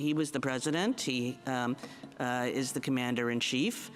he was the president. He is the commander-in-chief.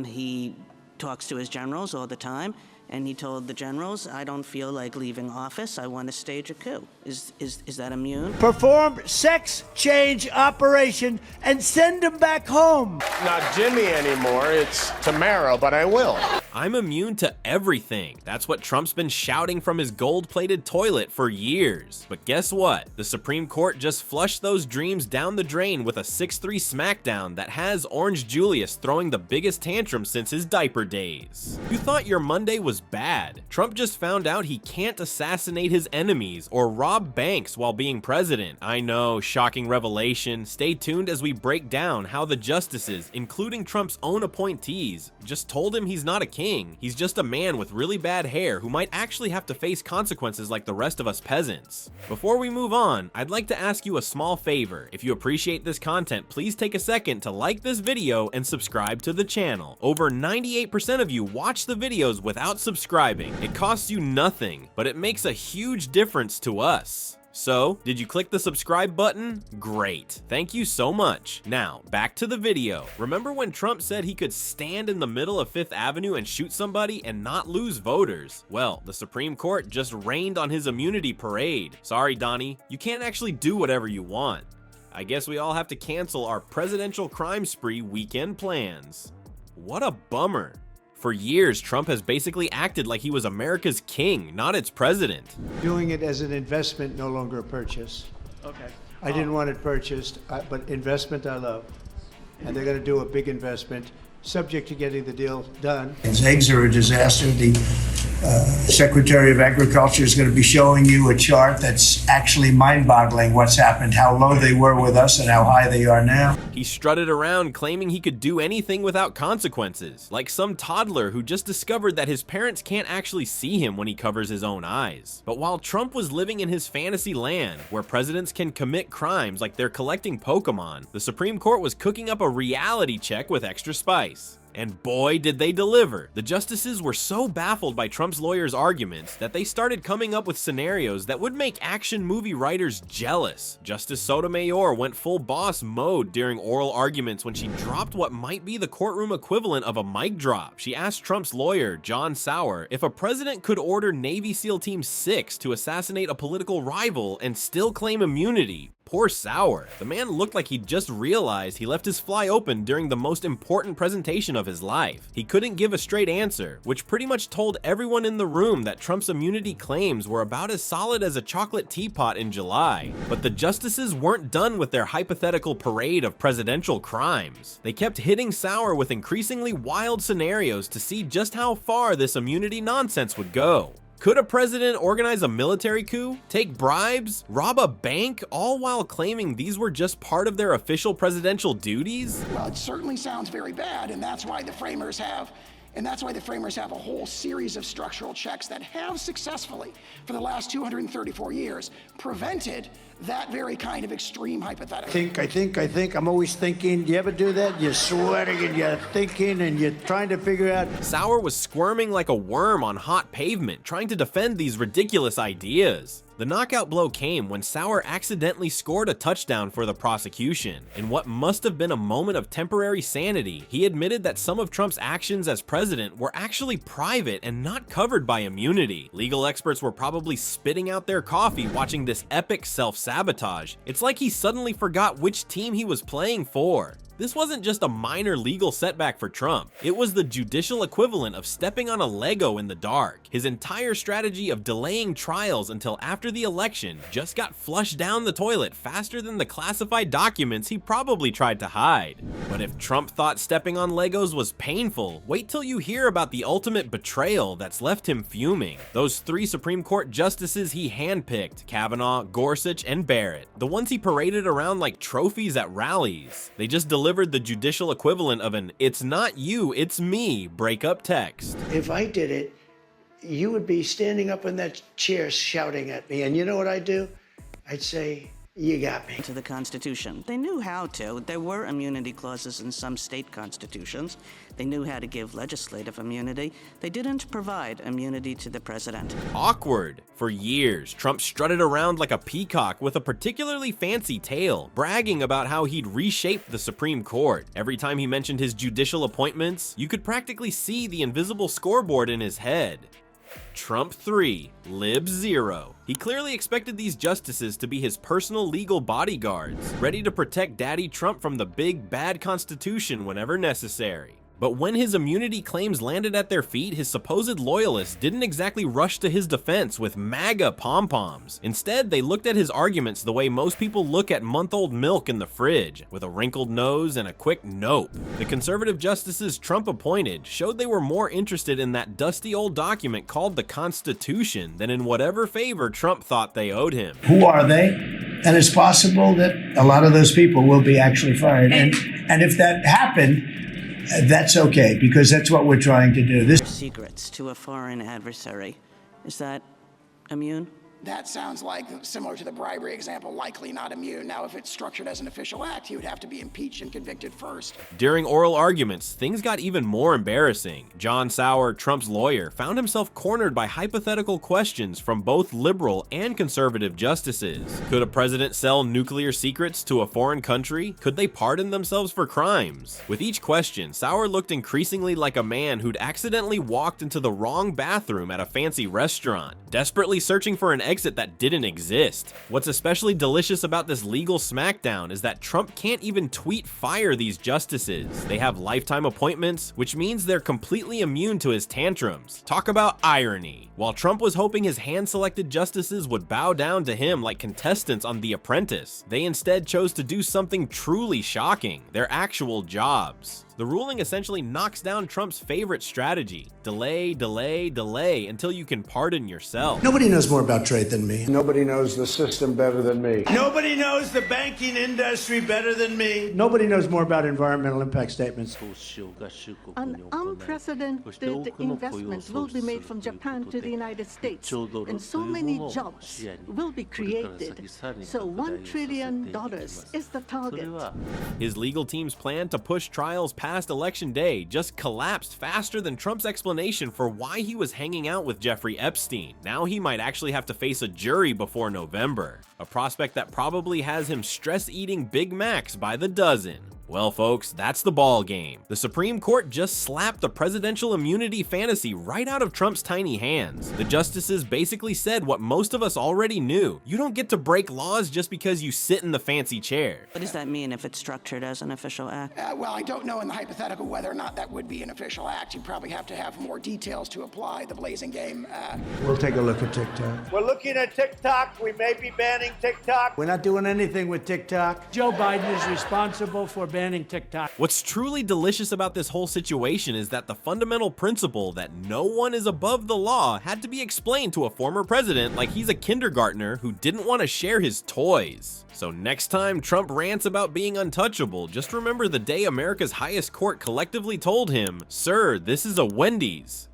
He talks to his generals all the time, and he told the generals, I don't feel like leaving office. I want to stage a coup. Is that immune? Perform sex change operation and send him back home. Not Jimmy anymore, it's Tamara, but I will. I'm immune to everything. That's what Trump's been shouting from his gold-plated toilet for years. But guess what? The Supreme Court just flushed those dreams down the drain with a 6-3 smackdown that has Orange Julius throwing the biggest tantrum since his diaper days. You thought your Monday was bad. Trump just found out he can't assassinate his enemies or rob banks while being president. I know, shocking revelation. Stay tuned as we break down how the justices, including Trump's own appointees, just told him he's not a king. He's just a man with really bad hair who might actually have to face consequences like the rest of us peasants. Before we move on, I'd like to ask you a small favor. If you appreciate this content, please take a second to like this video and subscribe to the channel. Over 98% of you watch the videos without subscribing. It costs you nothing, but it makes a huge difference to us. So, did you click the subscribe button? Great. Thank you so much. Now, back to the video. Remember when Trump said he could stand in the middle of Fifth Avenue and shoot somebody and not lose voters? Well, the Supreme Court just rained on his immunity parade. Sorry, Donnie, you can't actually do whatever you want. I guess we all have to cancel our presidential crime spree weekend plans. What a bummer. For years, Trump has basically acted like he was America's king, not its president. Doing it as an investment, no longer a purchase. Okay. I didn't want it purchased, but investment I love. And they're going to do a big investment, subject to getting the deal done. His eggs are a disaster. The Secretary of Agriculture is going to be showing you a chart that's actually mind-boggling what's happened, how low they were with us and how high they are now. He strutted around claiming he could do anything without consequences, like some toddler who just discovered that his parents can't actually see him when he covers his own eyes. But while Trump was living in his fantasy land, where presidents can commit crimes like they're collecting Pokemon, the Supreme Court was cooking up a reality check with extra spice. And boy, did they deliver. The justices were so baffled by Trump's lawyers' arguments that they started coming up with scenarios that would make action movie writers jealous. Justice Sotomayor went full boss mode during oral arguments when she dropped what might be the courtroom equivalent of a mic drop. She asked Trump's lawyer, John Sauer, if a president could order Navy SEAL Team 6 to assassinate a political rival and still claim immunity. Poor Sauer. The man looked like he'd just realized he left his fly open during the most important presentation of his life. He couldn't give a straight answer, which pretty much told everyone in the room that Trump's immunity claims were about as solid as a chocolate teapot in July. But the justices weren't done with their hypothetical parade of presidential crimes. They kept hitting Sauer with increasingly wild scenarios to see just how far this immunity nonsense would go. Could a president organize a military coup, take bribes, rob a bank, all while claiming these were just part of their official presidential duties? Well, it certainly sounds very bad, and that's why the framers have a whole series of structural checks that have successfully, for the last 234 years, prevented that very kind of extreme hypothetical. I think, I'm always thinking. Do you ever do that? You're sweating and you're thinking and you're trying to figure out. Sauer was squirming like a worm on hot pavement, trying to defend these ridiculous ideas. The knockout blow came when Sauer accidentally scored a touchdown for the prosecution. In what must have been a moment of temporary sanity, he admitted that some of Trump's actions as president were actually private and not covered by immunity. Legal experts were probably spitting out their coffee watching this epic self-sabotage. It's like he suddenly forgot which team he was playing for. This wasn't just a minor legal setback for Trump. It was the judicial equivalent of stepping on a Lego in the dark. His entire strategy of delaying trials until after the election just got flushed down the toilet faster than the classified documents he probably tried to hide. But if Trump thought stepping on Legos was painful, wait till you hear about the ultimate betrayal that's left him fuming. Those 3 Supreme Court justices he handpicked, Kavanaugh, Gorsuch, and Barrett, the ones he paraded around like trophies at rallies. They just delivered the judicial equivalent of an "it's not you, it's me" breakup text. If I did it, you would be standing up in that chair shouting at me. And you know what I'd do? I'd say, You got me. to the Constitution. They knew how to. There were immunity clauses in some state constitutions. They knew how to give legislative immunity. They didn't provide immunity to the president. Awkward. For years, Trump strutted around like a peacock with a particularly fancy tail, bragging about how he'd reshaped the Supreme Court. Every time he mentioned his judicial appointments, you could practically see the invisible scoreboard in his head. Trump 3, Lib 0. He clearly expected these justices to be his personal legal bodyguards, ready to protect Daddy Trump from the big bad Constitution whenever necessary. But when his immunity claims landed at their feet, his supposed loyalists didn't exactly rush to his defense with MAGA pom-poms. Instead, they looked at his arguments the way most people look at month-old milk in the fridge, with a wrinkled nose and a quick nope. The conservative justices Trump appointed showed they were more interested in that dusty old document called the Constitution than in whatever favor Trump thought they owed him. Who are they? And it's possible that a lot of those people will be actually fired. And if that happened, that's okay, because that's what we're trying to do. Secrets to a foreign adversary. Is that immune? That sounds like, similar to the bribery example, likely not immune. Now, if it's structured as an official act, he would have to be impeached and convicted first. During oral arguments, things got even more embarrassing. John Sauer, Trump's lawyer, found himself cornered by hypothetical questions from both liberal and conservative justices. Could a president sell nuclear secrets to a foreign country? Could they pardon themselves for crimes? With each question, Sauer looked increasingly like a man who'd accidentally walked into the wrong bathroom at a fancy restaurant, desperately searching for an exit that didn't exist. What's especially delicious about this legal smackdown is that Trump can't even tweet fire these justices. They have lifetime appointments, which means they're completely immune to his tantrums. Talk about irony. While Trump was hoping his hand-selected justices would bow down to him like contestants on The Apprentice, they instead chose to do something truly shocking: their actual jobs. The ruling essentially knocks down Trump's favorite strategy: delay, delay, delay until you can pardon yourself. Nobody knows more about trade than me. Nobody knows the system better than me. Nobody knows the banking industry better than me. Nobody knows more about environmental impact statements. An unprecedented investment will be made from Japan to the United States, and so many jobs will be created. So $1 trillion is the target. His legal team's plan to push trials past Election Day just collapsed faster than Trump's explanation for why he was hanging out with Jeffrey Epstein. Now he might actually have to face a jury before November, a prospect that probably has him stress-eating Big Macs by the dozen. Well, folks, that's the ball game. The Supreme Court just slapped the presidential immunity fantasy right out of Trump's tiny hands. The justices basically said what most of us already knew: you don't get to break laws just because you sit in the fancy chair. What does that mean if it's structured as an official act? Well, I don't know in the hypothetical whether or not that would be an official act. You'd probably have to have more details to apply the blazing game. We'll take a look at TikTok. We're looking at TikTok. We may be banning TikTok. We're not doing anything with TikTok. Joe Biden is responsible for banning TikTok. What's truly delicious about this whole situation is that the fundamental principle that no one is above the law had to be explained to a former president like he's a kindergartner who didn't want to share his toys. So next time Trump rants about being untouchable, just remember the day America's highest court collectively told him, "Sir, this is a Wendy's."